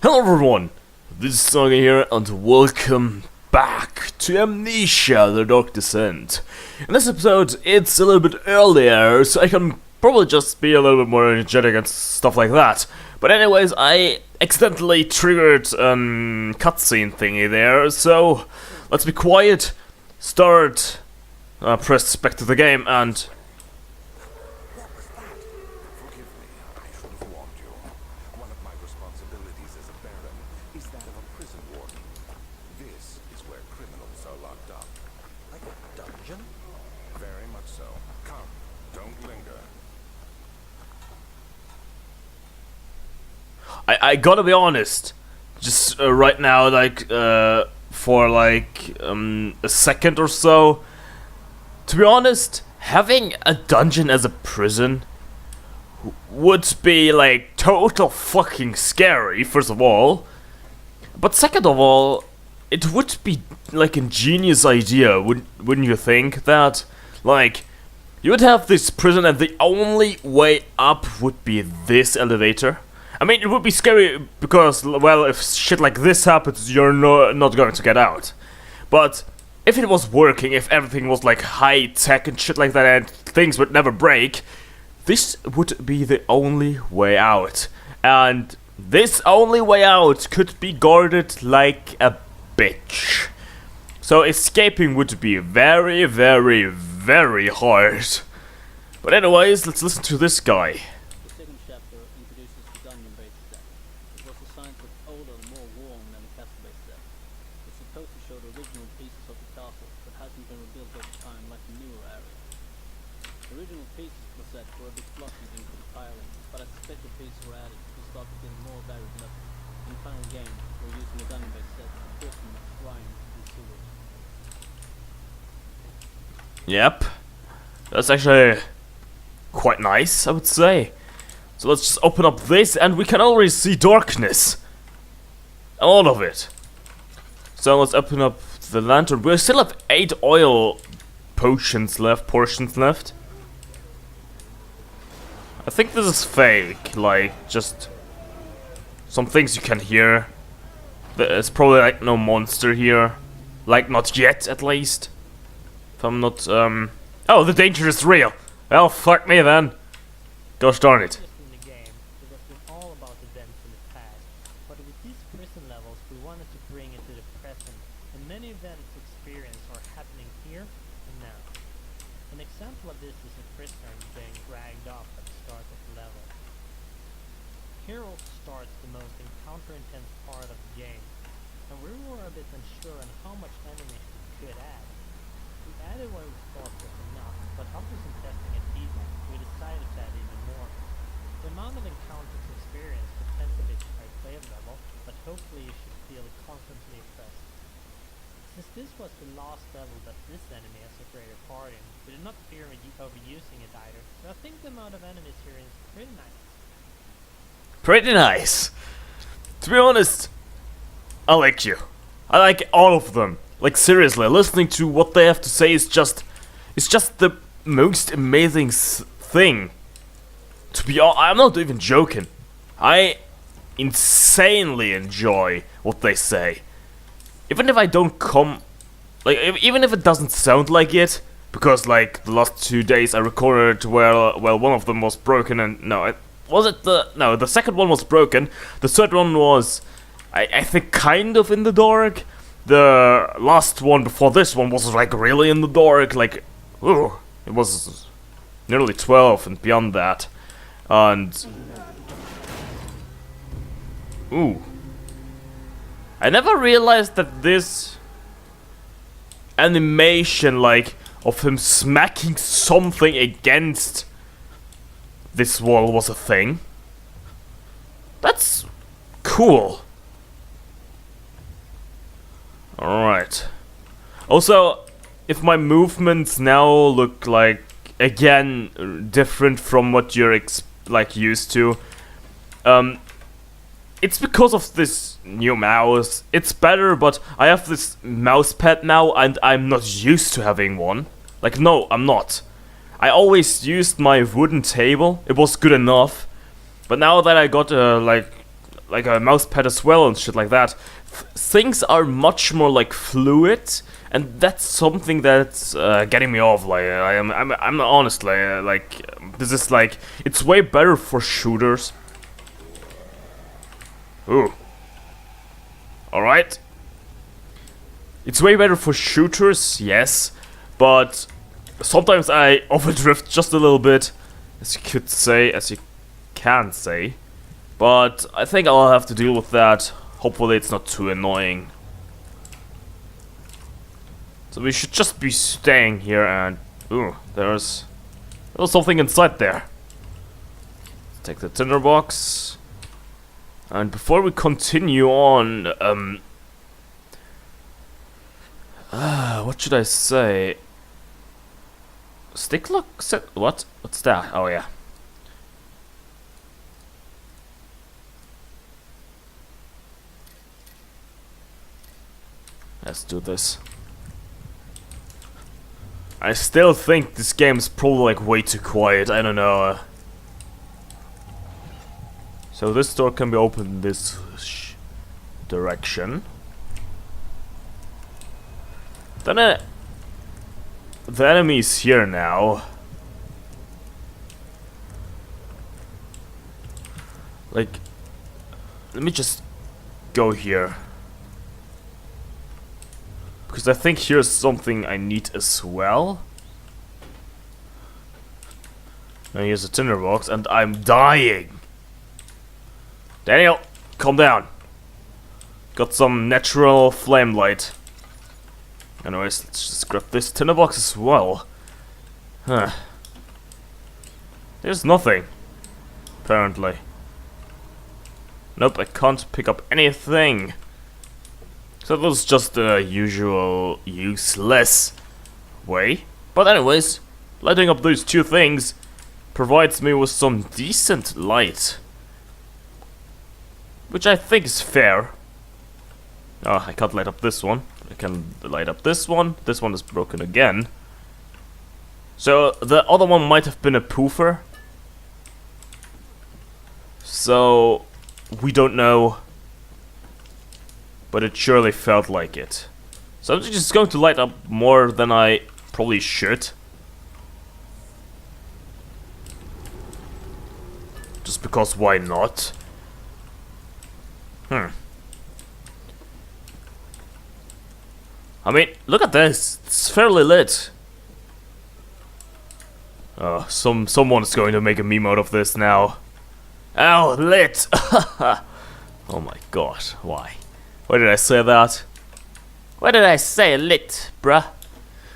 Hello everyone, this is Saga here and welcome back to Amnesia, The Dark Descent. In this episode, it's a little bit earlier, so I can probably just be a little bit more energetic and stuff like that. But anyways, I accidentally triggered a cutscene thingy there, so let's be quiet, start, press back to the game and... I gotta be honest, just right now, like, for like a second or so, to be honest, having a dungeon as a prison would be like total fucking scary, first of all, but second of all, it would be like a genius idea, wouldn't you think, that, like, you would have this prison and the only way up would be this elevator? I mean, it would be scary because, well, if shit like this happens, you're not going to get out. But if it was working, if everything was like high tech and shit like that and things would never break, this would be the only way out. And this only way out could be guarded like a bitch. So escaping would be very, very, very hard. But anyways, let's listen to this guy. Yep, that's actually quite nice, I would say. So let's just open up this and we can already see darkness. All of it. So let's open up the lantern. We still have 8 oil portions left. I think this is fake, like just some things you can hear. There's probably like no monster here. Like not yet, at least. If I'm not, oh, the danger is real. Well, fuck me then. Gosh darn it. In the game, it has been all about events in the past, but with these prison levels, we wanted to bring it to the present, and many events experienced are happening here and now. An example of this is a prisoner being dragged off at the start of the level. Here also starts the most encounter-intense part of the game, and we were a bit unsure on how much enemies we could add. We added what we thought was enough, but after some testing and feedback, we decided to add even more. The amount of encounters experienced depends a bit by player level, but hopefully you should feel constantly impressed. Since this was the last level that this enemy has a greater part in, we did not fear overusing it either, so I think the amount of enemies here is pretty nice. Pretty nice. To be honest, I like you. I like all of them. Like seriously, listening to what they have to say is just the most amazing thing. To be honest, I'm not even joking. I insanely enjoy what they say. Even if I don't even if it doesn't sound like it, because like the last 2 days I recorded where, well, one of them was broken and the second one was broken. The third one was, I think, kind of in the dark. The last one before this one was like really in the dark, like, ooh, it was nearly 12 and beyond that, and, ooh, I never realized that this animation, like, of him smacking something against this wall was a thing. That's cool. Alright. Also, if my movements now look like, again, different from what you're used to, it's because of this new mouse. It's better, but I have this mouse pad now and I'm not used to having one. Like, no, I'm not. I always used my wooden table. It was good enough. But now that I got like a mouse pad as well and shit like that, things are much more like fluid, and that's something that's getting me off. Like I'm honestly like this is like it's way better for shooters. Ooh. All right. It's way better for shooters, yes, but sometimes I overdrift just a little bit, as you could say, as you can say. But I think I'll have to deal with that. Hopefully it's not too annoying. So we should just be staying here and... Ooh, there's something inside there. Let's take the tinderbox. And before we continue on, what should I say? Stick lock set? What? What's that? Oh yeah. Let's do this. I still think this game's probably like way too quiet. I don't know. So this door can be opened this direction. Then the enemy is here now. Like, let me just go here. Because I think here's something I need as well. Now here's a tinderbox and I'm dying. Daniel, calm down. Got some natural flame light. Anyways, let's just grab this tinderbox as well. Huh. There's nothing. Apparently. Nope, I can't pick up anything. So that was just the usual useless way. But anyways, lighting up those two things provides me with some decent light. Which I think is fair. Oh, I can't light up this one. I can light up this one. This one is broken again. So the other one might have been a poofer. So we don't know. But it surely felt like it. So I'm just going to light up more than I probably should. Just because why not? I mean, look at this. It's fairly lit. Someone's going to make a meme out of this now. Ow, lit! Oh my god, why? Why did I say that? Why did I say lit, bruh?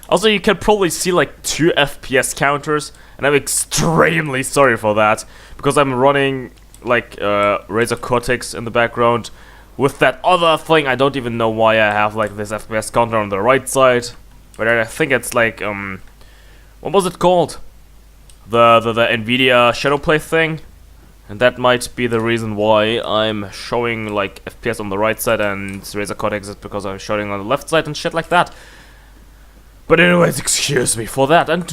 Also, you can probably see like 2 FPS counters, and I'm extremely sorry for that, because I'm running like Razer Cortex in the background with that other thing. I don't even know why I have like this FPS counter on the right side, but I think it's like what was it called? The Nvidia Shadowplay thing. And that might be the reason why I'm showing like FPS on the right side and Razer Cortex is because I'm showing on the left side and shit like that. But anyways, excuse me for that. And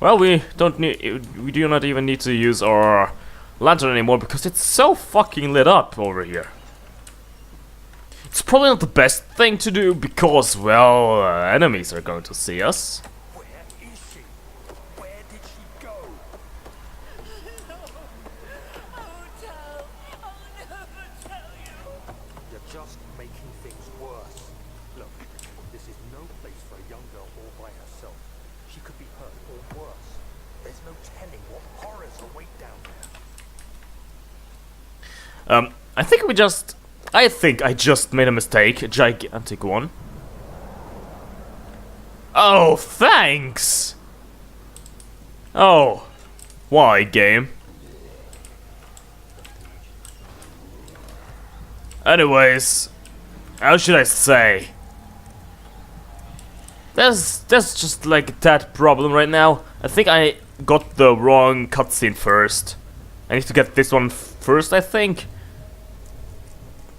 well, we do not even need to use our lantern anymore because it's so fucking lit up over here. It's probably not the best thing to do because, well, enemies are going to see us. I think I just made a mistake, a gigantic one. Oh, thanks! Oh, why, game? Anyways, how should I say? There's just like that problem right now. I think I got the wrong cutscene first. I need to get this one first, I think.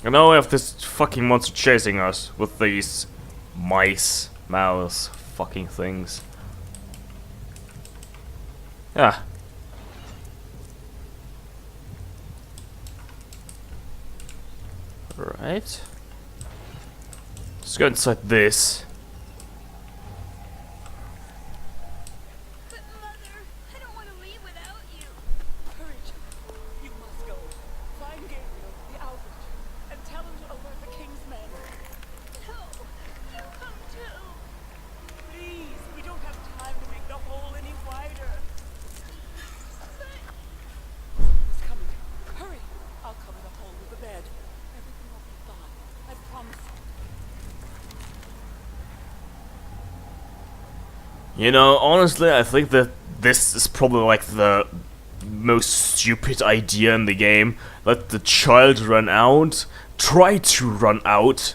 And now we have this fucking monster chasing us with these mouse fucking things. Yeah. Alright. Let's go inside this. But Mother, I don't want to leave without you. Courage. You must go. Find Gabriel, the Albert, and tell him to alert the King's men. No, you come too. Please, we don't have time to make the hole any wider. He's coming. Hurry. I'll cover the hole with the bed. Everything will be fine. I promise you. You know, honestly, I think that this is probably like the most stupid idea in the game. Let the child run out. Try to run out.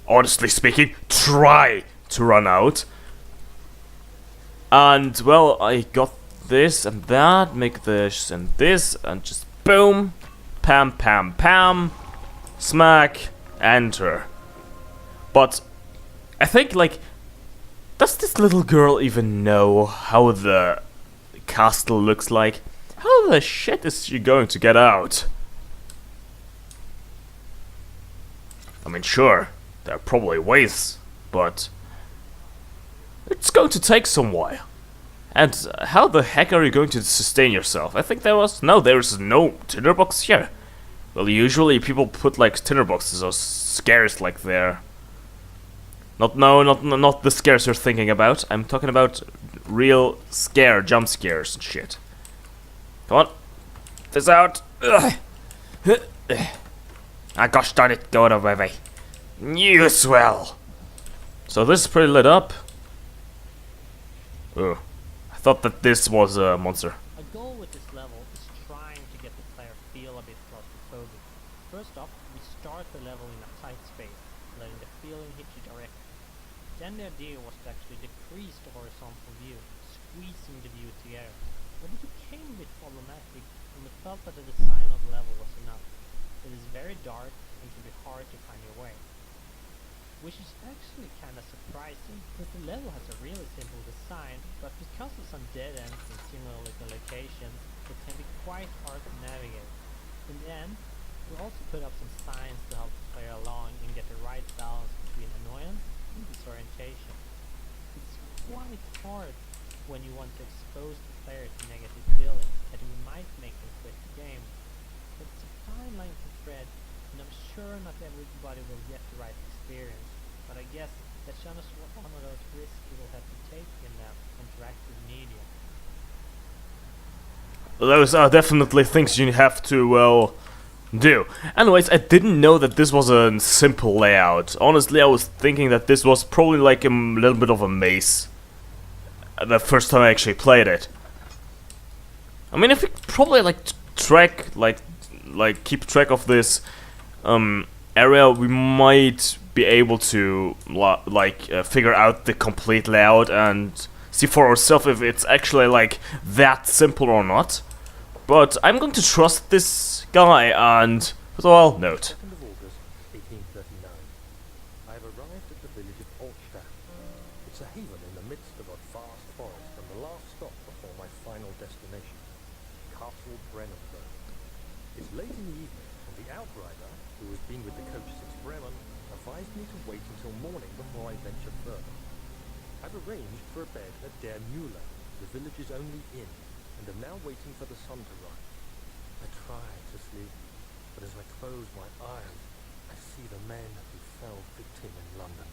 Honestly speaking, try to run out. And, well, I got this and that. Make this and this. And just boom. Pam, pam, pam. Smack. Enter. But I think, like, does this little girl even know how the castle looks like? How the shit is she going to get out? I mean, sure, there are probably ways, but it's going to take some while. And how the heck are you going to sustain yourself? I think there's no tinderbox here. Well, usually people put like tinderboxes or scares like there. Not the scares you're thinking about. I'm talking about real jump scares and shit. Come on, this out. Ugh. Ah, gosh darn it, go away, way. You swell. So this is pretty lit up. Oh, I thought that this was a monster. A goal with this level is trying to get the player feel a bit claustrophobic. First off, we start the level in a tight space, letting the feeling hit you directly. Then the idea was to actually decrease the horizontal view, squeezing the view together. But it became a bit problematic when we felt that the design of the level was enough. It is very dark and can be hard to find your way. Which is actually kinda surprising, since the level has a really simple design, but because of some dead ends and similar little locations, it can be quite hard to navigate. In the end, we also put up some signs to help the player along and get the right balance between annoyance and disorientation. It's quite hard when you want to expose the player to negative feelings that you might make them quit the game. But it's a fine line to tread, and I'm sure not everybody will get the right experience, but I guess that's just one of those risks you will have to take in interactive media. Those are definitely things you have to, well, do. Anyways, I didn't know that this was a simple layout. Honestly, I was thinking that this was probably like a little bit of a maze. The first time I actually played it. I mean, if we probably keep track of this area, we might be able to figure out the complete layout and see for ourselves if it's actually like that simple or not. But I'm going to trust this guy and, first of all, note. 2nd of August, 1839. I have arrived at the village of Altstadt. It's a haven in the midst of a vast forest and the last stop before my final destination, Castle Brennenburg. It's late in the evening, and the outrider, who has been with the coach since Bremen, advised me to wait until morning before I venture further. I've arranged for a bed at Der Mühle, the village's only inn, and am now waiting for the sun to rise. I try to sleep, but as I close my eyes, I see the men who fell victim in London.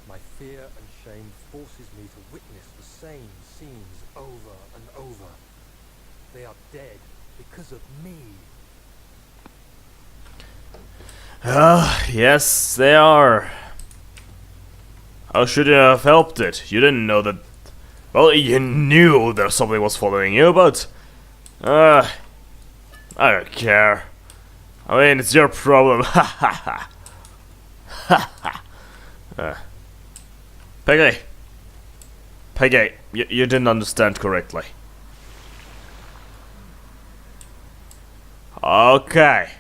My fear and shame forces me to witness the same scenes over and over. They are dead because of me. Yes, they are. How should you have helped it? You didn't know that. Well, you knew that something was following you, but I don't care. I mean, it's your problem. Ha ha ha. Ha ha. Peggy, you didn't understand correctly. Okay.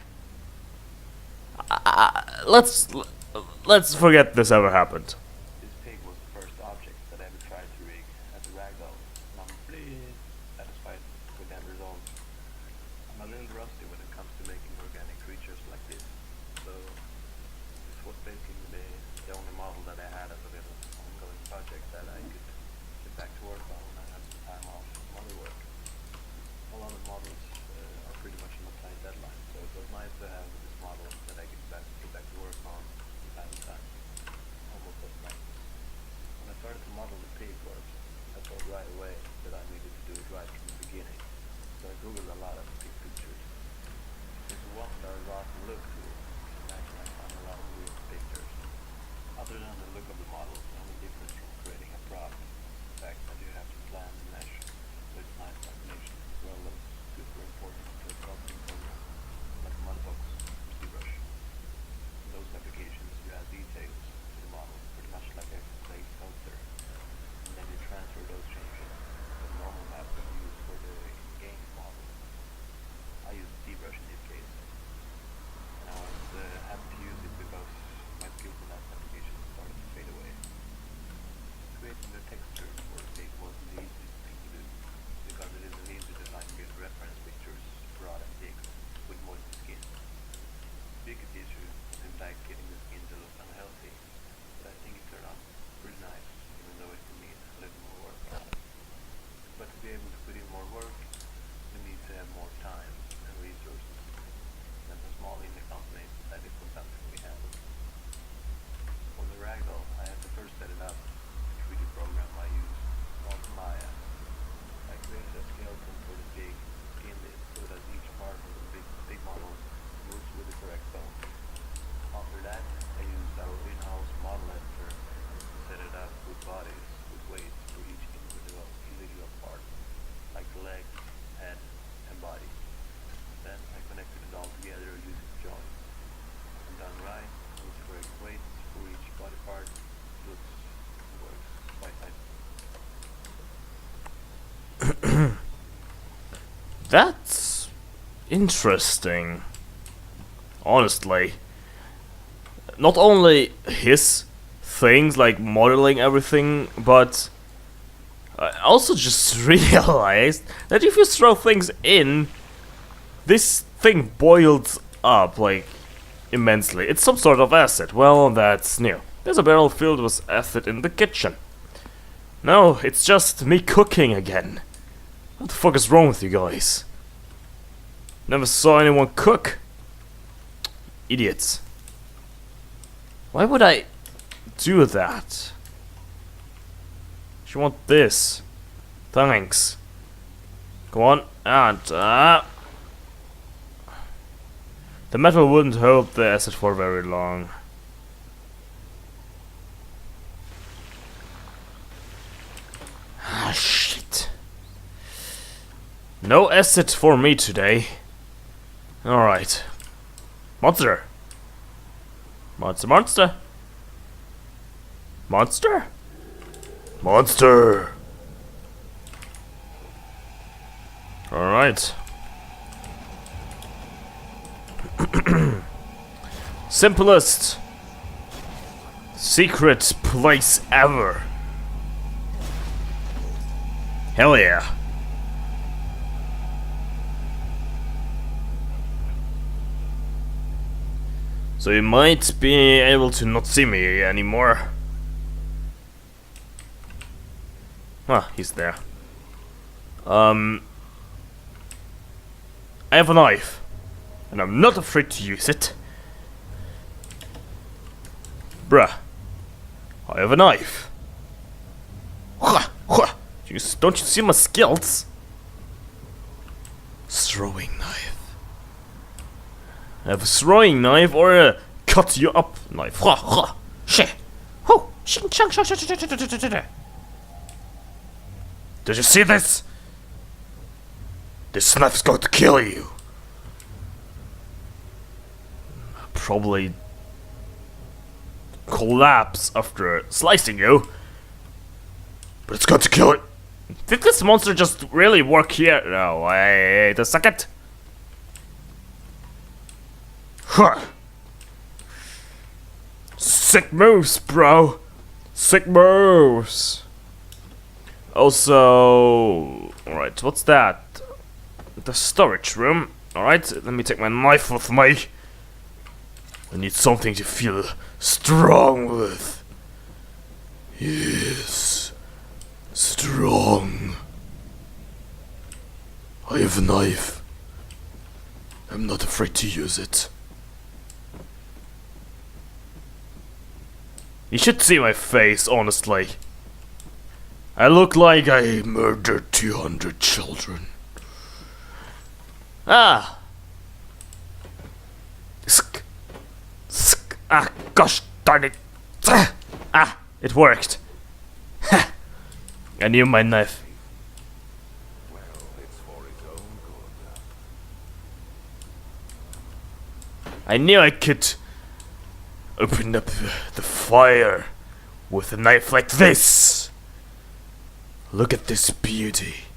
Let's forget this ever happened. This pig was the first object that I ever tried to rig as a ragdoll, and I'm pretty satisfied with the end result. I'm a little rusty when it comes to making organic creatures like this, so like getting the skin to look unhealthy, but I think it turned out pretty nice, even though it will need a little more work. But to be able to put in more work, we need to have more time and resources. And as a small indie company, that isn't something we have. For the ragdoll, I had to first set it up. The 3D program I use called Maya. I created a skeleton for the pig, skinned it so that each part of the big model moves with the correct bone. After that, I used our in-house model editor to set it up with bodies with weights for each individual part, like the leg, head, and body. Then I connected it all together using joints. When done right, with the correct weights for each body part, works quite nice. That's interesting. Honestly. Not only his things, like modeling everything, but I also just realized that if you throw things in, this thing boils up, like, immensely. It's some sort of acid. Well, that's new. There's a barrel filled with acid in the kitchen. No, it's just me cooking again. What the fuck is wrong with you guys? Never saw anyone cook. Idiots. Why would I do that? You want this? Thanks. Go on, and the metal wouldn't hold the acid for very long. Ah, shit. No acid for me today. Alright. Monster. Monster, monster. Monster? Monster. Alright. Simplest secret place ever. Hell yeah. So you might be able to not see me anymore. Ah, he's there. I have a knife, and I'm not afraid to use it. Bruh, I have a knife. Don't you see my skills? Throwing knife. I have a throwing knife or a cut you up knife. Did you see this? This knife's going to kill you. Probably collapse after slicing you. But it's going to kill it. Did this monster just really work here? No, wait a second. Huh. Sick moves, bro. Sick moves. Also, alright, what's that? The storage room. Alright, let me take my knife with me. I need something to feel strong with. Yes. Strong. I have a knife. I'm not afraid to use it. You should see my face, honestly. I look like I murdered 200 children. Ah! Ah, gosh darn it. Ah, it worked. I knew my knife. Well, it's for its own good. I knew I could open up the fire with a knife like this. Look at this beauty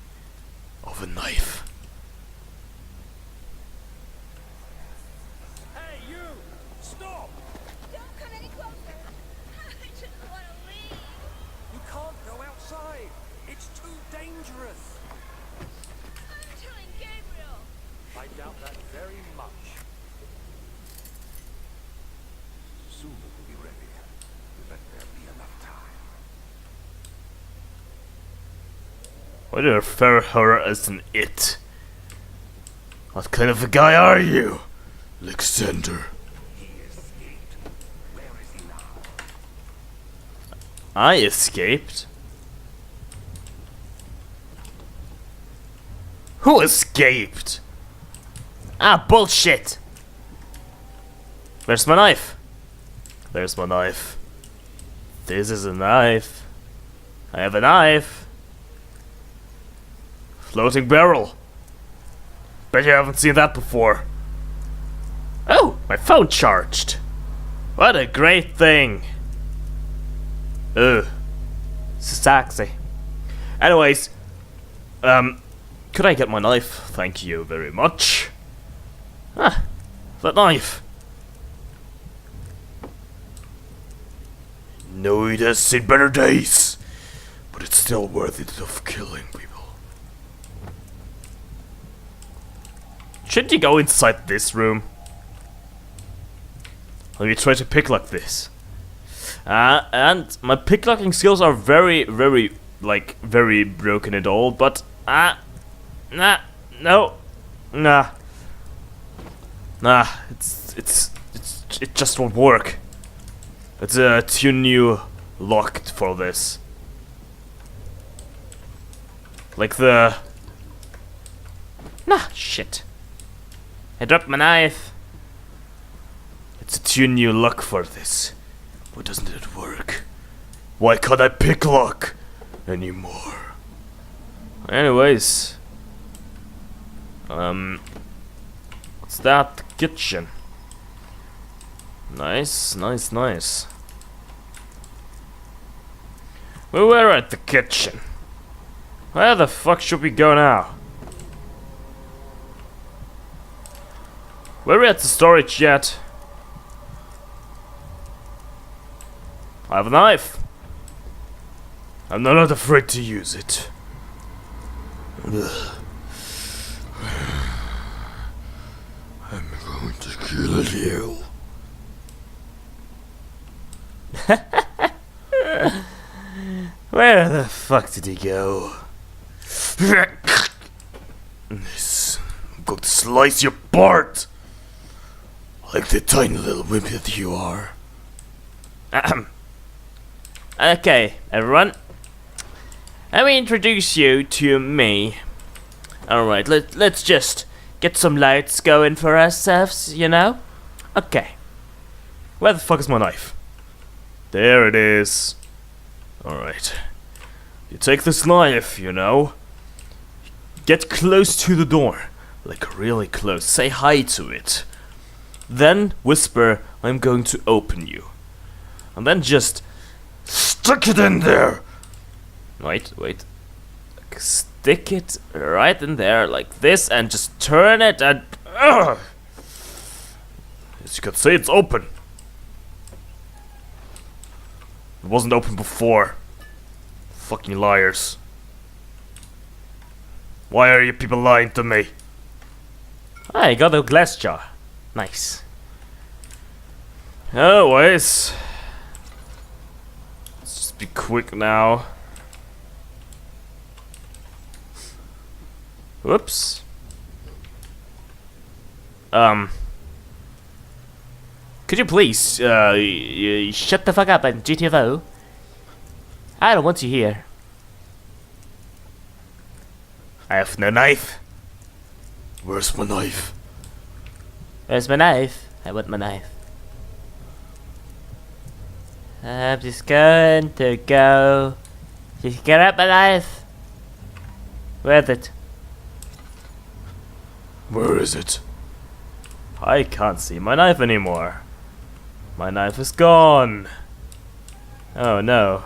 of a knife. Hey, you! Stop! Don't come any closer. I just want to leave. You can't go outside. It's too dangerous. I'm telling Gabriel. I doubt that very much. Soon it will be ready. Let there be enough time. Why do you refer her as an it? What kind of a guy are you, Alexander? He escaped. Where is he now? I escaped? Who escaped? Ah, bullshit! Where's my knife? There's my knife. This is a knife. I have a knife. Floating barrel. Bet you haven't seen that before. Oh, my phone charged. What a great thing. Ugh. Sexy. Anyways, could I get my knife? Thank you very much. Ah, that knife. No, it has seen better days, but it's still worth it of killing people. Shouldn't you go inside this room? Let me try to pick like this. And my picklocking skills are very broken and old, but nah, it just won't work. It's too new locked for this. Like the shit. I dropped my knife. It's a too new lock for this. Why doesn't it work? Why can't I picklock anymore? Anyways, what's that? The kitchen. Nice. We were at the kitchen. Where the fuck should we go now? Were we at the storage yet? I have a knife. I'm not afraid to use it. Ugh. I'm going to kill you. Where the fuck did he go? This, I'm going to slice your part, like the tiny little wimp that you are. Okay, everyone. Let me introduce you to me. Alright, let's just get some lights going for ourselves, you know? Okay. Where the fuck is my knife? There it is. Alright. You take this knife, you know. Get close to the door. Like really close. Say hi to it. Then whisper, I'm going to open you. And then just stick it in there. Wait. Stick it right in there like this and just turn it and... As you can see, it's open. It wasn't open before. Fucking liars. Why are you people lying to me? I got a glass jar. Nice. Anyways. Let's just be quick now. Whoops. Could you please, shut the fuck up and GTFO? I don't want you here. I have no knife. Where's my knife? Where's my knife? I want my knife. I'm just going to go. Just get up my knife. Where's it? Where is it? I can't see my knife anymore. My knife is gone. Oh no.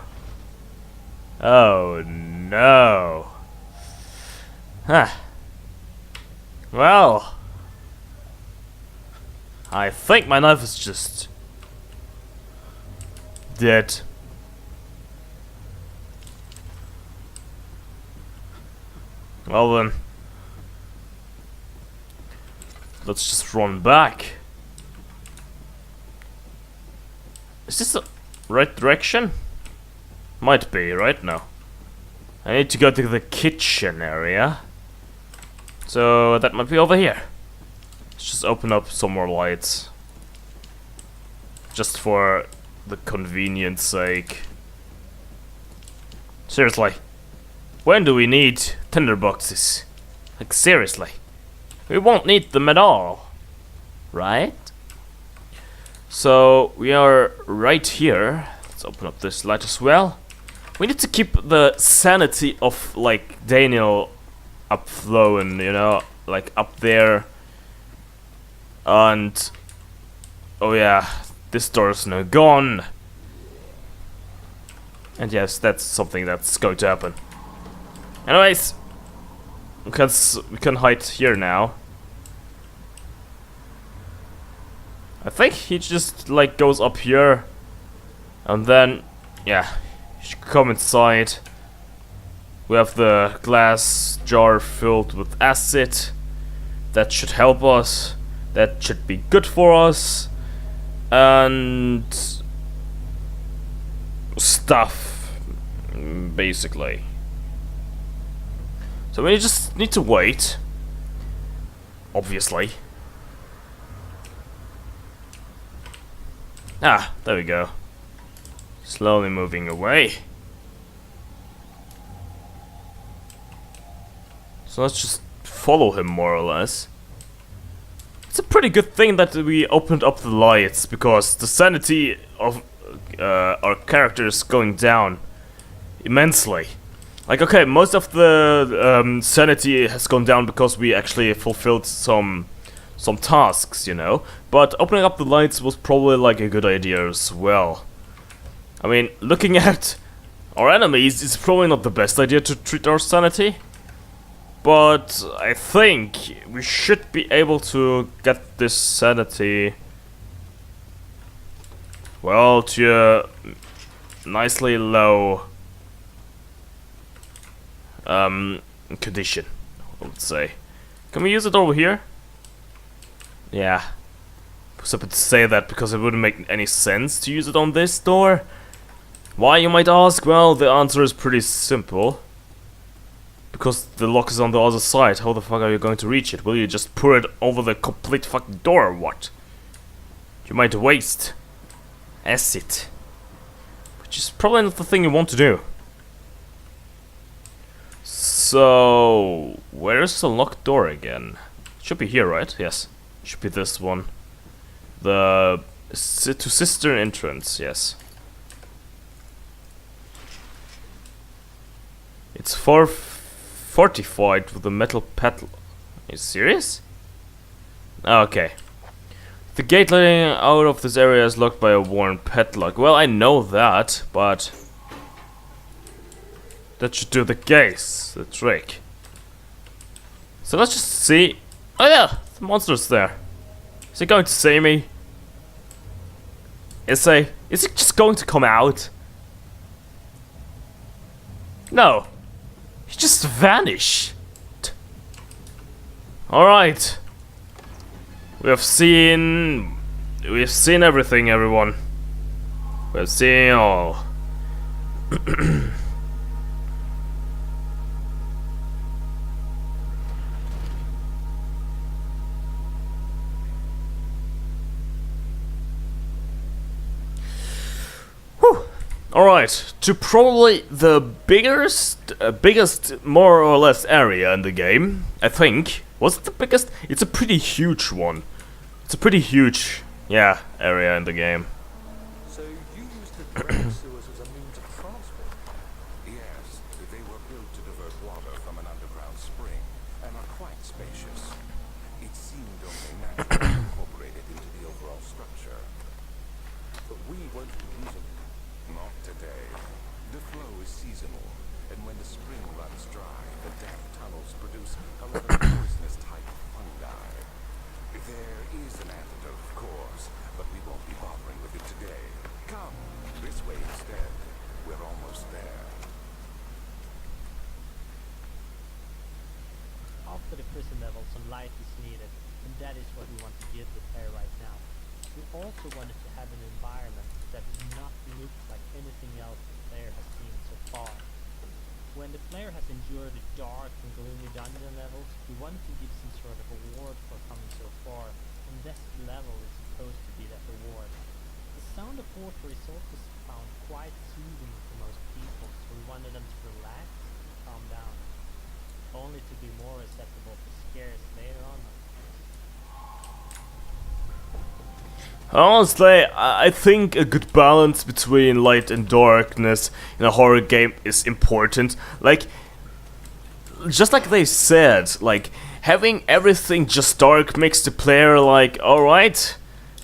Oh no. Huh. Well, I think my knife is just dead. Well then, let's just run back. Is this the right direction? Might be, right? No. I need to go to the kitchen area. So that might be over here. Let's just open up some more lights. Just for the convenience sake. Seriously. When do we need tinderboxes? Like seriously. We won't need them at all. Right? So we are right here. Let's open up this light as well. We need to keep the sanity of like Daniel up flowing, you know, like up there. And oh yeah, this door is now gone. And yes, that's something that's going to happen. Anyways, because we can hide here now. I think he just like goes up here, and then yeah, he should come inside. We have the glass jar filled with acid. That should help us. That should be good for us. And stuff, basically. So we just need to wait. Obviously. Ah, there we go. Slowly moving away. So let's just follow him more or less. It's a pretty good thing that we opened up the lights, because the sanity of our character is going down immensely. Like, okay, most of the sanity has gone down because we actually fulfilled some tasks, you know. But opening up the lights was probably like a good idea as well. I mean, looking at our enemies is probably not the best idea to treat our sanity. But I think we should be able to get this sanity, well, to a nicely low condition, I would say. Can we use it over here? Yeah. I was about to say that because it wouldn't make any sense to use it on this door. Why, you might ask? Well, the answer is pretty simple. Because the lock is on the other side. How the fuck are you going to reach it? Will you just pour it over the complete fucking door or what? You might waste acid. Which is probably not the thing you want to do. So, where's the locked door again? Should be here, right? Yes. Should be this one. The to cistern entrance, yes. It's fortified with a metal padlock. Are you serious? Okay. The gate leading out of this area is locked by a worn padlock. Well, I know that, but that should do the case, the trick. So let's just see. Oh yeah, the monster's there. Is he going to see me? Is it just going to come out? No. He just vanished. Alright. We've seen everything, everyone. We've seen all. Alright, to probably the biggest more or less area in the game, I think. Was it the biggest? It's a pretty huge one. It's a pretty huge, yeah, area in the game. So you used the drain sewers as a means of transport? Yes, they were built to divert water from an underground spring and are quite spacious. It seemed only natural to incorporate it into the overall structure. But we won't be using it. Not today. The flow is seasonal, and when the spring runs dry, the damp tunnels produce a rather poisonous type of fungi. There is an antidote, of course, but we won't be bothering with it today. Come, this way instead. We're almost there. After the prison level, some light is needed, and that is what we want to give the player right now. We also wanted to have an environment that do not look like anything else the player has seen so far. When the player has endured the dark and gloomy dungeon levels, we wanted to give some sort of award for coming so far, and this level is supposed to be that reward. The sound of water is also found quite soothing for most people, so we wanted them to relax and calm down, only to be more acceptable to scares later on. Honestly, I think a good balance between light and darkness in a horror game is important. Like, just like they said, like, having everything just dark makes the player like, alright,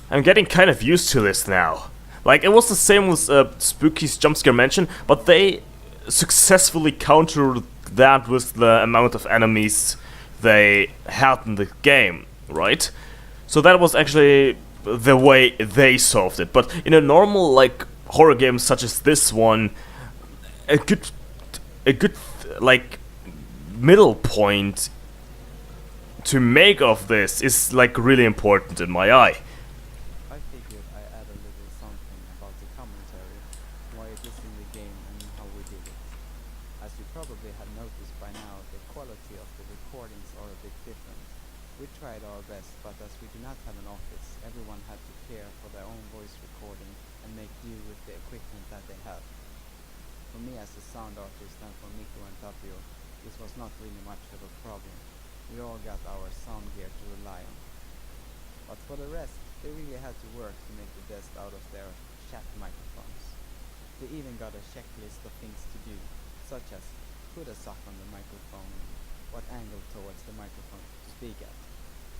I'm getting kind of used to this now. Like, it was the same with Spooky's Jumpscare Mansion, but they successfully countered that with the amount of enemies they had in the game, right? So that was actually the way they solved it. But in a normal like horror game such as this one, a good like middle point to make of this is like really important in my eye. I figured I add a little something about the commentary, why it is in the game and how we did it. As you probably have noticed by now, the quality of the recordings are a bit different. We tried our best, but as we do not have an office, everyone had to care for their own voice recording and make do with the equipment that they have. For me as a sound artist and for Mikko and Tapio, this was not really much of a problem. We all got our sound gear to rely on. But for the rest, they really had to work to make the best out of their chat microphones. They even got a checklist of things to do, such as put a sock on the microphone and what angle towards the microphone to speak at.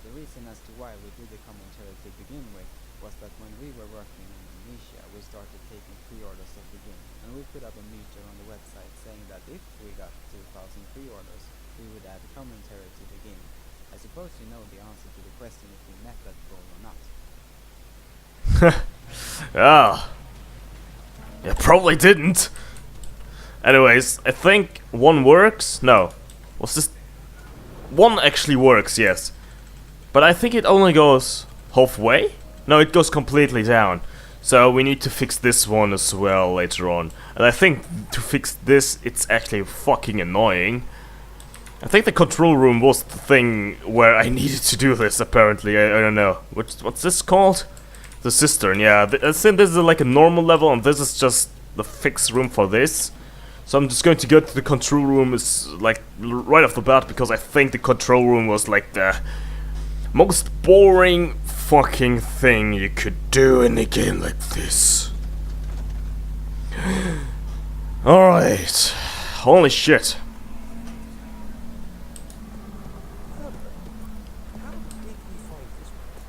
The reason as to why we did the commentary to begin with was that when we were working on Amnesia, we started taking pre-orders of the game, and we put up a meter on the website saying that if we got 2,000 pre-orders, we would add commentary to the game. I suppose you know the answer to the question if we met that goal or not. Ah, yeah, probably didn't. Anyways, I think one works. No, what's this? One actually works, yes. But I think it only goes halfway? No, it goes completely down. So we need to fix this one as well later on. And I think to fix this, it's actually fucking annoying. I think the control room was the thing where I needed to do this, apparently. I don't know. What's this called? The cistern, yeah. Since this is like a normal level and this is just the fix room for this. So I'm just going to go to the control room is like right off the bat because I think the control room was like the most boring fucking thing you could do in a game like this. Alright. Holy shit. How did we find this one?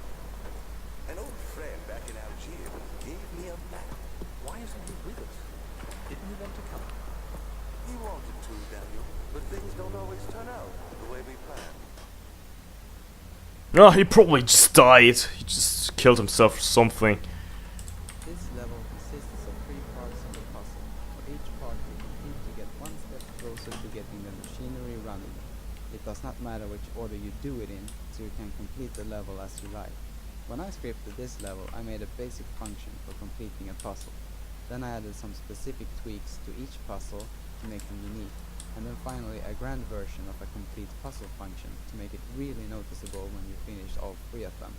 An old friend back in Algiers gave me a map. Why isn't he with us? Didn't he want to come? He wanted to, Daniel, but things don't always turn out the way we planned. No, he probably just died. He just killed himself or something. This level consists of 3 parts of the puzzle. For each part we complete to get one step closer to getting the machinery running. It does not matter which order you do it in, so you can complete the level as you like. When I scripted this level, I made a basic function for completing a puzzle. Then I added some specific tweaks to each puzzle to make them unique. And then finally a grand version of a complete puzzle function to make it really noticeable when you finished all 3 of them.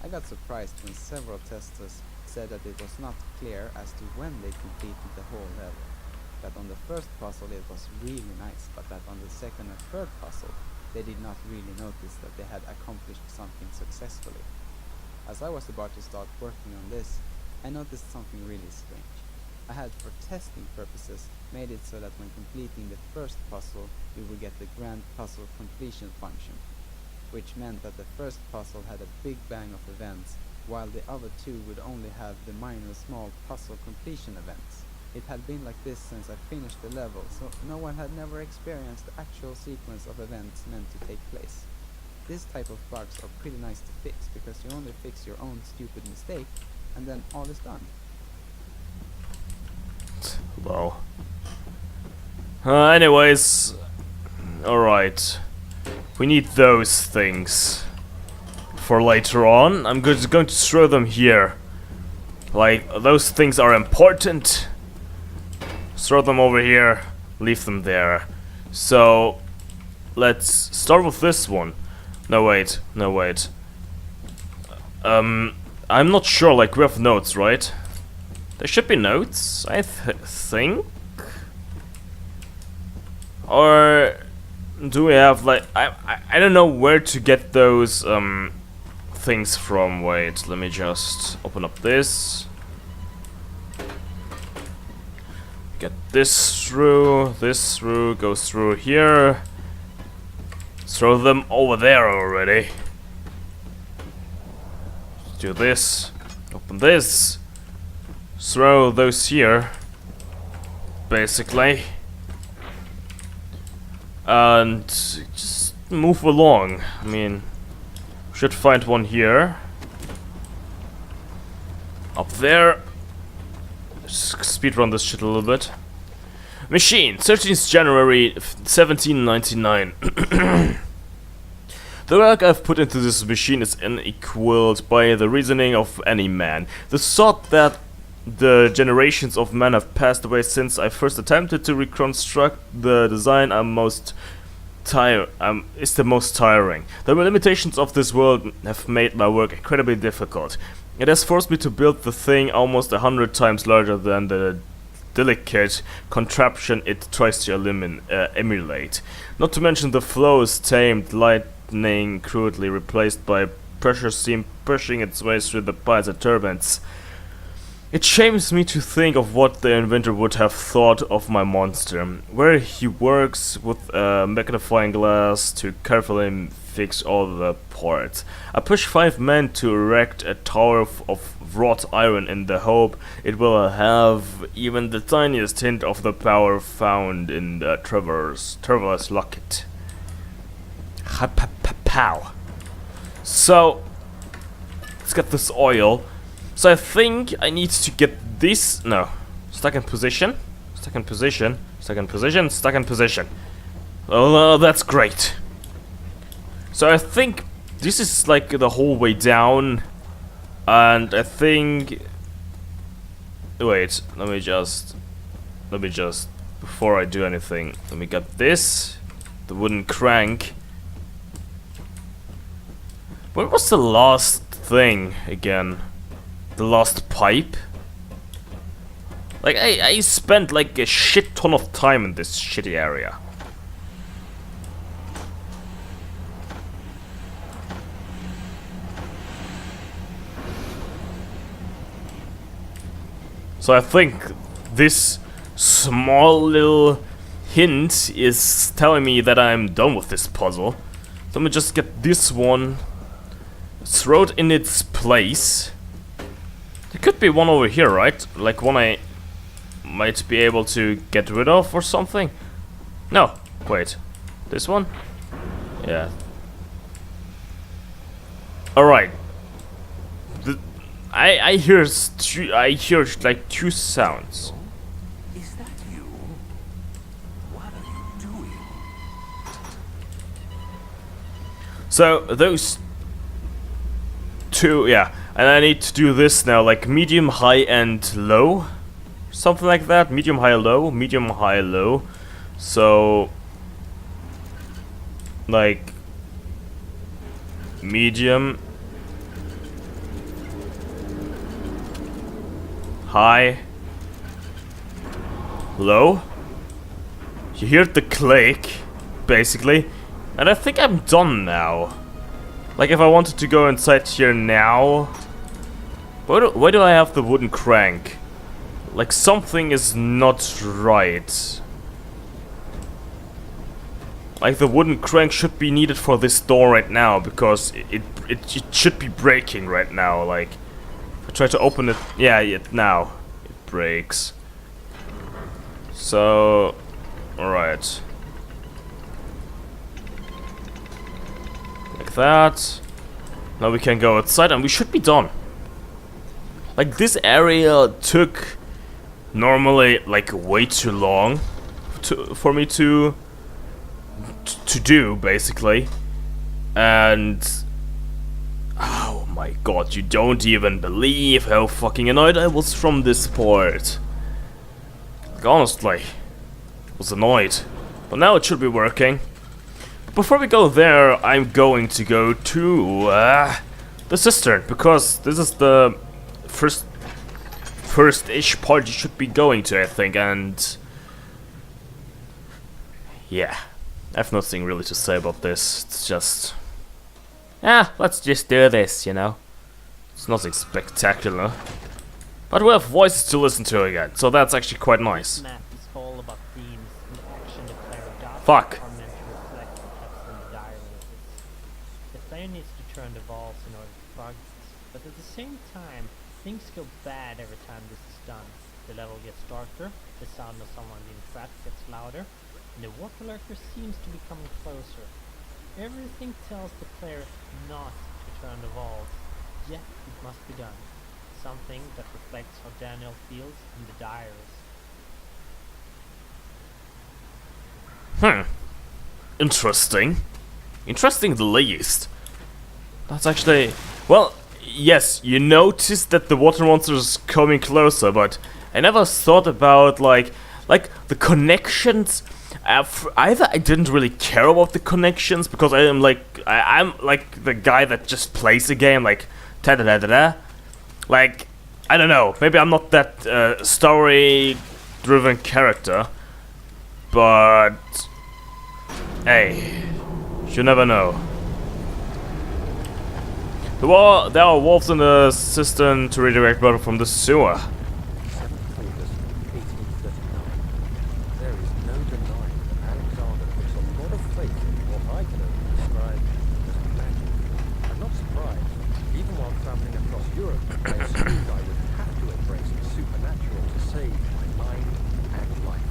I got surprised when several testers said that it was not clear as to when they completed the whole level. That on the first puzzle it was really nice, but that on the second and third puzzle they did not really notice that they had accomplished something successfully. As I was about to start working on this, I noticed something really strange. I had, for testing purposes, made it so that when completing the first puzzle, you would get the grand puzzle completion function, which meant that the first puzzle had a big bang of events, while the other 2 would only have the minor small puzzle completion events. It had been like this since I finished the level, so no one had never experienced the actual sequence of events meant to take place. This type of bugs are pretty nice to fix, because you only fix your own stupid mistake, and then all is done. Wow. Anyways, alright. We need those things for later on. I'm going to throw them here. Like, those things are important. Throw them over here, leave them there. So, let's start with this one. No, wait. I'm not sure, like, we have notes, right? There should be notes, I think? Or do we have, like, I don't know where to get those, things from. Wait, let me just open up this. Get this through, goes through here. Throw them over there already. Do this, open this. Throw those here, basically. And just move along. I mean, should find one here. Up there. Speedrun this shit a little bit. Machine, 13th January 1799. The work I've put into this machine is unequaled by the reasoning of any man. The thought that the generations of men have passed away since I first attempted to reconstruct the design is the most tiring. The limitations of this world have made my work incredibly difficult. It has forced me to build the thing almost 100 times larger than the delicate contraption it tries to emulate. Not to mention the flow is tamed, lightning crudely replaced by pressure steam pushing its way through the piles and turbines. It shames me to think of what the inventor would have thought of my monster, where he works with a magnifying glass to carefully fix all the parts. I push 5 men to erect a tower of wrought iron in the hope it will have even the tiniest hint of the power found in the traveler's locket. Pow. So, let's get this oil. So I think I need to get this. No. Stuck in position. Stuck in position. Stuck in position. Stuck in position. Oh, that's great. So I think this is like the whole way down. And I think. Wait. Let me just. Before I do anything, let me get this. The wooden crank. What was the last thing again? The last pipe? Like, I spent like a shit ton of time in this shitty area. So I think this small little hint is telling me that I'm done with this puzzle. So let me just get this one, throw it in its place. There could be one over here, right? Like one I might be able to get rid of or something. No, wait. This one? Yeah. Alright. I hear like 2 sounds. Is that you? What are you doing? So those 2, yeah. And I need to do this now, like medium, high, and low. Something like that. Medium, high, low. Medium, high, low. So, like, medium, high, low. You hear the click, basically. And I think I'm done now. Like, if I wanted to go inside here now... Why do I have the wooden crank? Like, something is not right. Like, the wooden crank should be needed for this door right now, because it should be breaking right now. Like, if I try to open it... Yeah, now it breaks. So... Alright. Like that. Now we can go outside and we should be done. Like, this area took normally like way too long for me to do, basically. And oh my god, you don't even believe how fucking annoyed I was from this part. Like, honestly, I was annoyed. But now it should be working. But before we go there, I'm going to go to the cistern, because this is the first-ish part you should be going to, I think, and yeah, I have nothing really to say about this. It's just, let's just do this, you know. It's nothing spectacular, but we have voices to listen to again, so that's actually quite nice. This map is all about themes and action the player adopts Fuck. are meant to reflect the text in the diary. The player needs to turn the valves in order to progress, but at the same time, things go bad every time this is done. The level gets darker, the sound of someone being trapped gets louder, and the water lurker seems to be coming closer. Everything tells the player not to turn the valves, yet it must be done. Something that reflects how Daniel feels in the diaries. Interesting. Interesting the least. That's actually... Well, yes, you noticed that the water monster is coming closer, but I never thought about, like the connections. Either I didn't really care about the connections, because I'm like the guy that just plays the game, like, ta-da-da-da-da. Like, I don't know, maybe I'm not that story-driven character, but hey, you never know. There are wolves in the cistern to redirect water from the sewer. 7th August, 1839. There is no denying that Alexander puts a lot of faith in what I can only describe as magic. I'm not surprised. Even while traveling across Europe, I assumed I would have to embrace the supernatural to save my mind and life.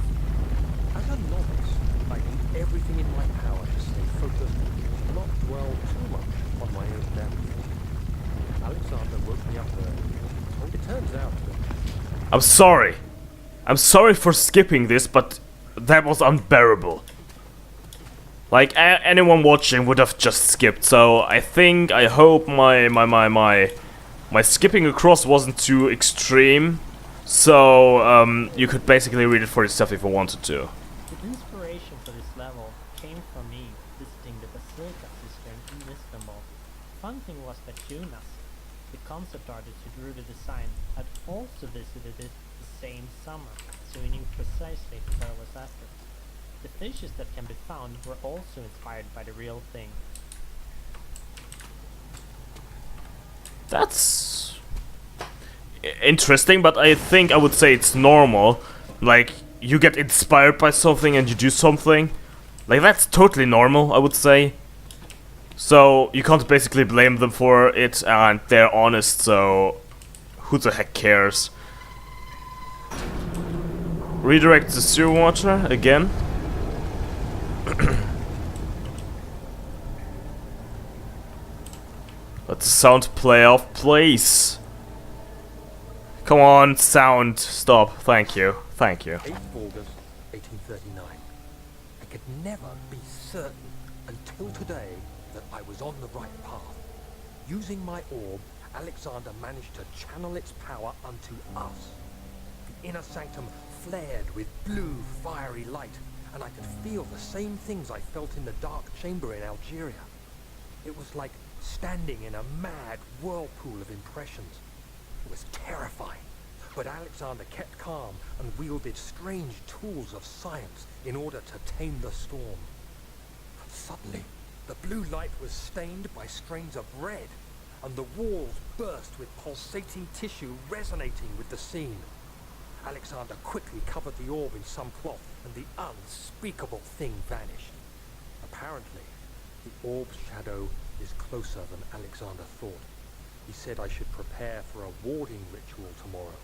As a novice, I did everything in my power to stay focused and not dwell too much on my own doubts. Alexander woke me up early. It turns out that I'm sorry. I'm sorry for skipping this, but that was unbearable. Like, anyone watching would have just skipped, so I hope my skipping across wasn't too extreme. So, you could basically read it for yourself if you wanted to. The inspiration for this level came from me visiting the Basilica Cistern in Istanbul. Fun thing was that Jonas, the concept artist who drew the design, had also visited it the same summer, so he knew precisely what I was after. The fishes that can be found were also inspired by the real thing. That's interesting, but I think I would say it's normal. Like, you get inspired by something and you do something. Like, that's totally normal, I would say. So, you can't basically blame them for it, and they're honest, so who the heck cares? Redirect the sewer water again. Let the sound play off, please. Come on, sound, stop. Thank you, thank you. 8th August, 1839. I could never be certain until today that I was on the right path. Using my orb, Alexander managed to channel its power unto us. The inner sanctum flared with blue, fiery light, and I could feel the same things I felt in the dark chamber in Algeria. It was like standing in a mad whirlpool of impressions. It was terrifying, but Alexander kept calm and wielded strange tools of science in order to tame the storm. Suddenly, the blue light was stained by strains of red, and the walls burst with pulsating tissue resonating with the scene. Alexander quickly covered the orb in some cloth, and the unspeakable thing vanished. Apparently, the orb's shadow is closer than Alexander thought. He said I should prepare for a warding ritual tomorrow.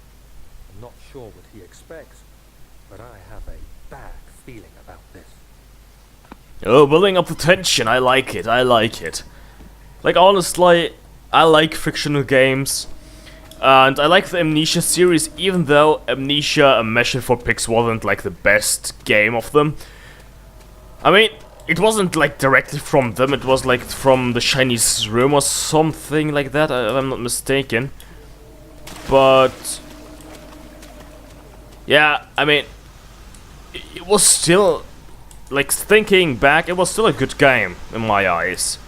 I'm not sure what he expects, but I have a bad feeling about this. Oh, building up the tension, I like it, I like it. Like, honestly, I like fictional games. And I like the Amnesia series, even though Amnesia: A Mission for Pigs wasn't like the best game of them. I mean, it wasn't like directly from them, it was like from the Chinese room or something like that, if I'm not mistaken. But yeah, I mean, it was still, like, thinking back, it was still a good game in my eyes.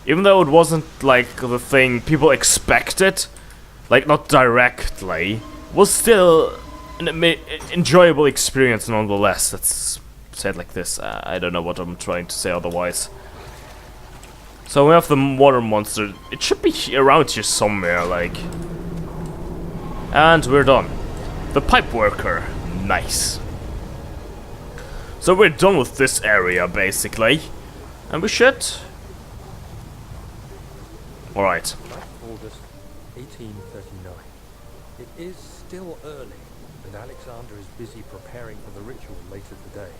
Even though it wasn't like the thing people expected, like not directly, it was still an enjoyable experience nonetheless. Let's say it like this. I don't know what I'm trying to say otherwise. So we have the water monster. It should be around here somewhere, like. And we're done. The pipe worker. Nice. So we're done with this area, basically. And we should... Alright. August 1839. It is still early, and Alexander is busy preparing for the ritual later today.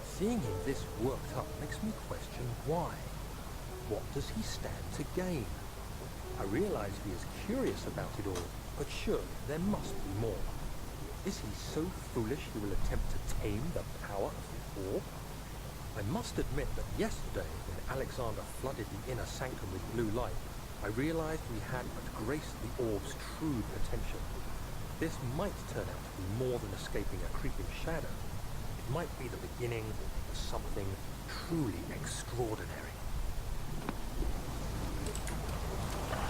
Seeing him this worked up makes me question why. What does he stand to gain? I realize he is curious about it all, but surely there must be more. Is he so foolish he will attempt to tame the power of the orb? I must admit that yesterday, when Alexander flooded the inner sanctum with blue light, I realized we had but graced the orb's true potential. This might turn out to be more than escaping a creeping shadow. It might be the beginning of something truly extraordinary.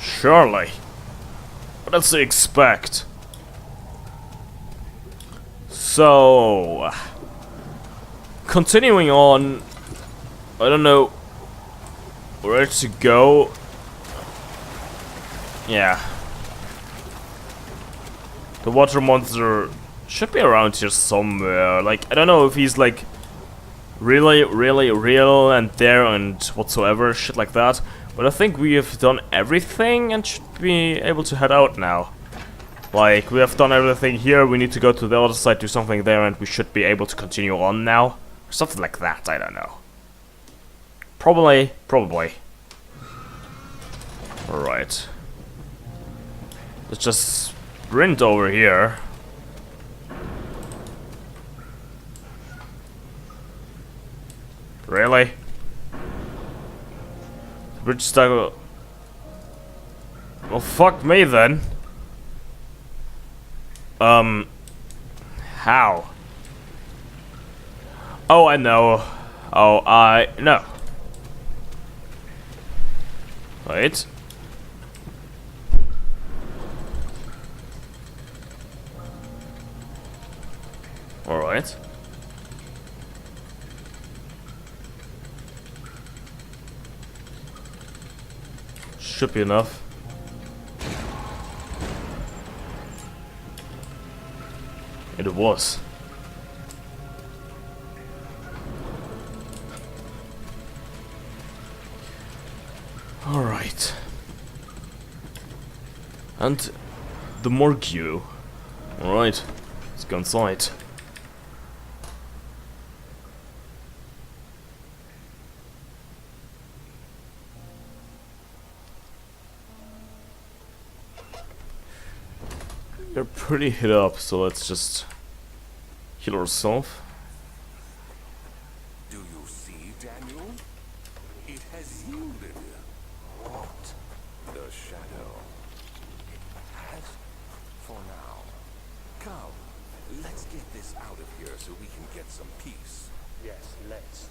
Surely. What else do you expect? So... Continuing on... I don't know where to go. Yeah. The water monster should be around here somewhere. Like, I don't know if he's like really real and there and whatsoever, shit like that. But I think we have done everything and should be able to head out now. Like, we have done everything here, we need to go to the other side, do something there, and we should be able to continue on now. Something like that, I don't know. Probably. Alright. Let's just sprint over here. Really? The bridge stuck. Well, fuck me then. How? Oh, I know. Oh, I know. Wait. Alright. Should be enough. It was. Alright. And the morgue. Alright. Let's go inside. We're pretty hit up, so let's just heal ourselves. Do you see, Daniel? It has yielded. What? The shadow. It has? For now. Come, let's get this out of here so we can get some peace. Yes, let's.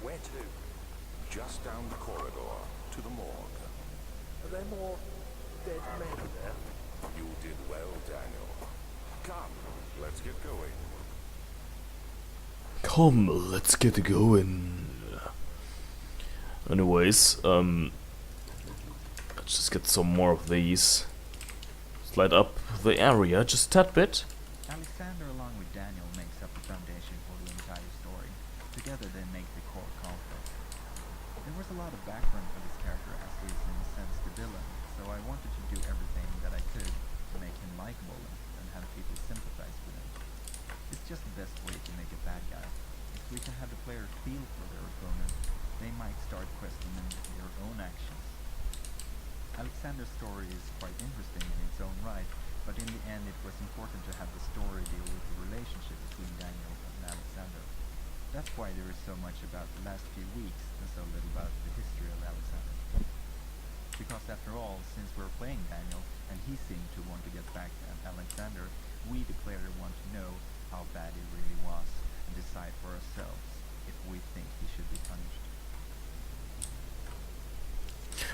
Where to? Just down the corridor, to the morgue. Are there more dead men there? You did well, Daniel. Come, let's get going. Come, let's get going. Anyways, let's just get some more of these. Let's light up the area just a tad bit. Alexander, along with Daniel, makes up the foundation for the entire story. Together they make the core conflict. There was a lot of background for this character as he is in a sense the villain, so I wanted to do everything that I could to make him likable and have people sympathize with him. It's just the best way to make a bad guy. If we can have the player feel for their opponent, they might start questioning their own actions. Alexander's story is quite interesting in its own right, but in the end it was important to have the story deal with the relationship between Daniel and Alexander. That's why there is so much about the last few weeks and so little about the history of Alexander. Because after all, since we're playing Daniel, and he seemed to want to get back at Alexander, we, the player, want to know how bad it really was, and decide for ourselves if we think he should be punished.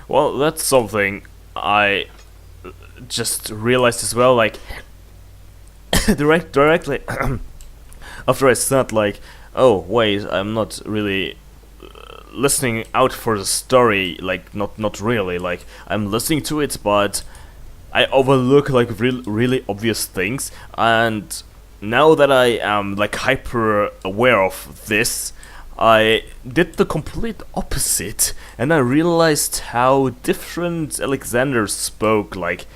Well, that's something I just realized as well, like, directly after I said, like, oh, wait, I'm not really listening out for the story, like, not really, like, I'm listening to it, but I overlook, like, really obvious things, and now that I am, like, hyper aware of this, I did the complete opposite, and I realized how different Alexander spoke, like,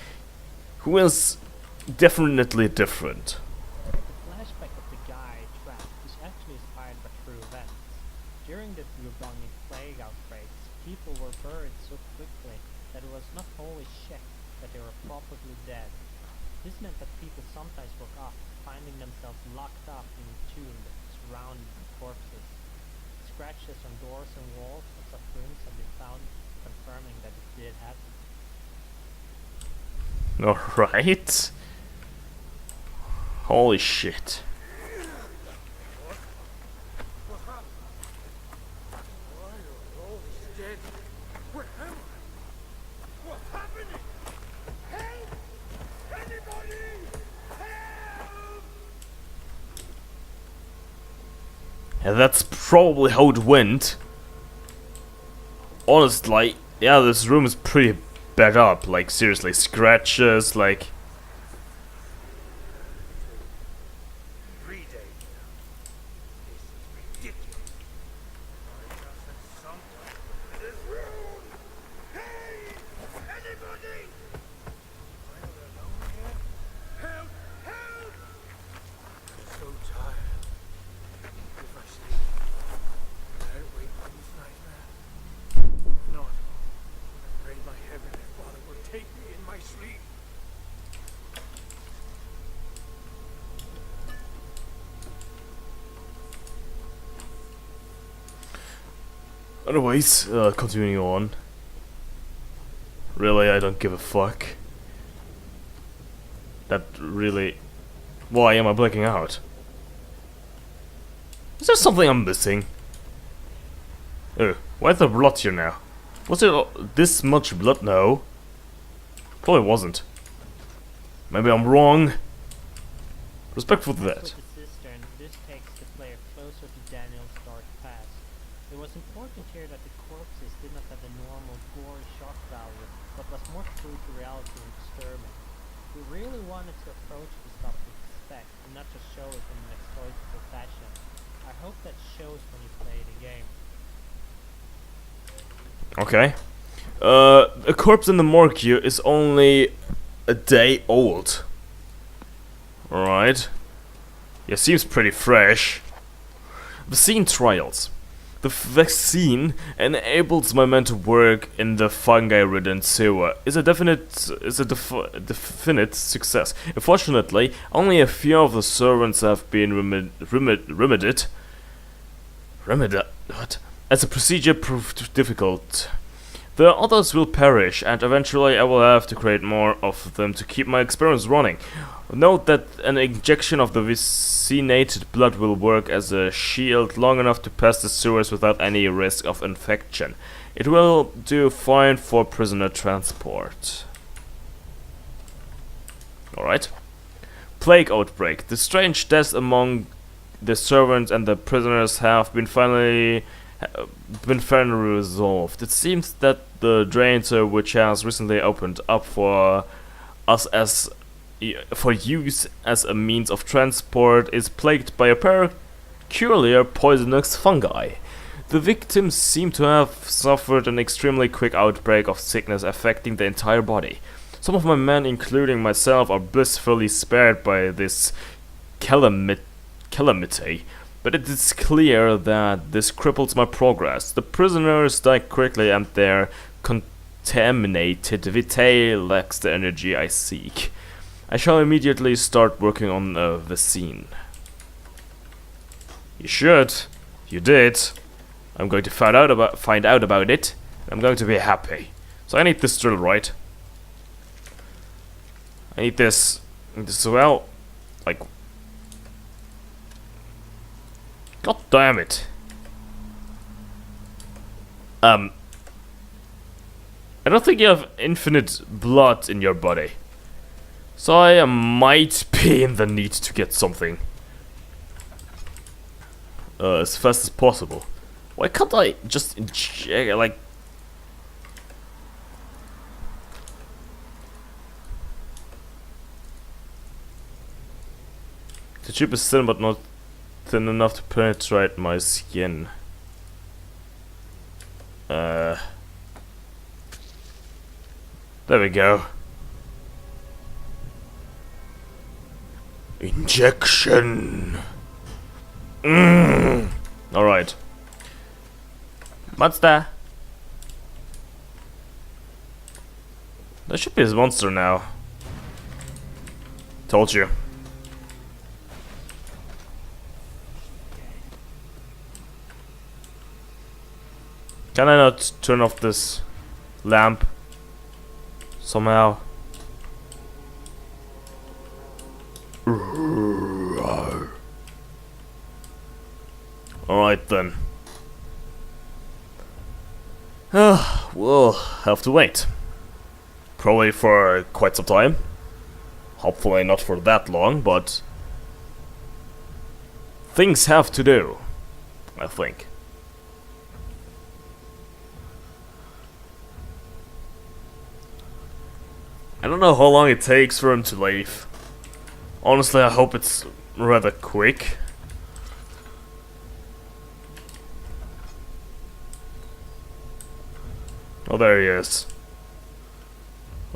who is definitely different. The flashback of the guy trapped is actually inspired by true events. During the bubonic plague outbreaks, people were buried so quickly that it was not always checked that they were properly dead. This meant that people sometimes woke up finding themselves locked up in a tomb surrounded by corpses. Scratches on doors and walls of such rooms have been found, confirming that it did happen. Alright. Holy shit. Yeah, that's probably how it went. Honestly, yeah, this room is pretty bad up. Like, seriously, scratches, like... Anyways, continuing on. Really, I don't give a fuck. That really... Why am I blanking out? Is there something I'm missing? Oh, why is there blood here now? Was there this much blood? No. Probably wasn't. Maybe I'm wrong. Respectful to that. With the cistern, this takes the player closer to Daniel's dark past. It was important here that the corpses did not have the normal gory shock value, but was more true to reality and disturbing. We really wanted to approach the stuff with respect, and not just show it in an exploitative fashion. I hope that shows when you play the game. Okay. A corpse in the morgue is only a day old. Alright. Yeah, seems pretty fresh. Vaccine trials. The vaccine enables my men to work in the fungi-ridden sewer. Is a definite success. Unfortunately, only a few of the servants have been remedied. What? As the procedure proved difficult. The others will perish, and eventually I will have to create more of them to keep my experiments running. Note that an injection of the vaccinated blood will work as a shield long enough to pass the sewers without any risk of infection. It will do fine for prisoner transport. Alright. Plague outbreak. The strange deaths among the servants and the prisoners have been finally resolved. It seems that the drain which has recently opened up for us as for use as a means of transport is plagued by a peculiar poisonous fungi. The victims seem to have suffered an extremely quick outbreak of sickness affecting the entire body. Some of my men, including myself, are blissfully spared by this calamity, but it is clear that this cripples my progress. The prisoners die quickly and their contaminated vitae lacks the energy I seek. I shall immediately start working on the scene. You should. you did, I'm going to find out about it. I'm going to be happy. So I need this drill, right? I need this as well. Like, god damn it. I don't think you have infinite blood in your body. So I might be in the need to get something as fast as possible. Why can't I just inject, like... The tube is thin but not thin enough to penetrate my skin. There we go. Injection. Alright. Monster. There should be a monster now. Told you. Can I not turn off this lamp somehow? Alright then. We'll have to wait. Probably for quite some time. Hopefully not for that long, but things have to do, I think. I don't know how long it takes for him to leave. Honestly, I hope it's rather quick. Oh, there he is.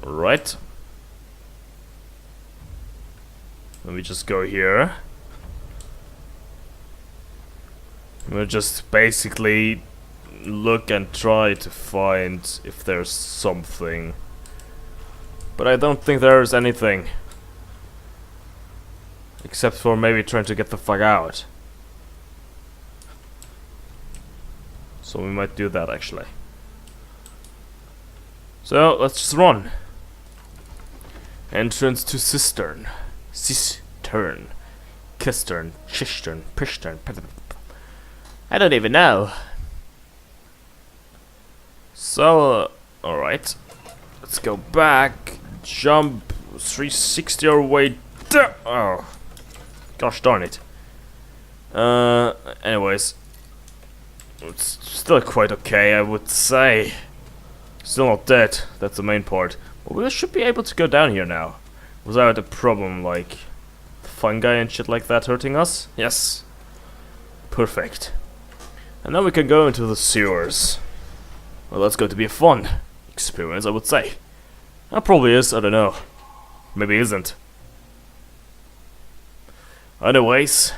Alright. Let me just go here. We'll just basically look and try to find if there's something. But I don't think there's anything. Except for maybe trying to get the fuck out. So we might do that actually. So let's just run. Entrance to cistern. Cistern. Kistern. Cistern. Pishtern. I don't even know. So, alright. Let's go back. Jump 360 our way down. Oh. Gosh darn it. Anyways. It's still quite okay, I would say. Still not dead, that's the main part. But we should be able to go down here now. Without a problem like fungi and shit like that hurting us. Yes. Perfect. And now we can go into the sewers. Well, that's going to be a fun experience, I would say. That probably is, I don't know. Maybe isn't. Anyways.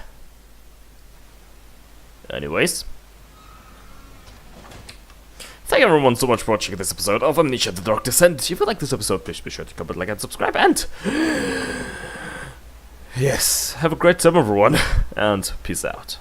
Thank you everyone so much for watching this episode of Amnesia The Dark Descent. If you like this episode, please be sure to comment, like, and subscribe, and... yes, have a great time everyone, and peace out.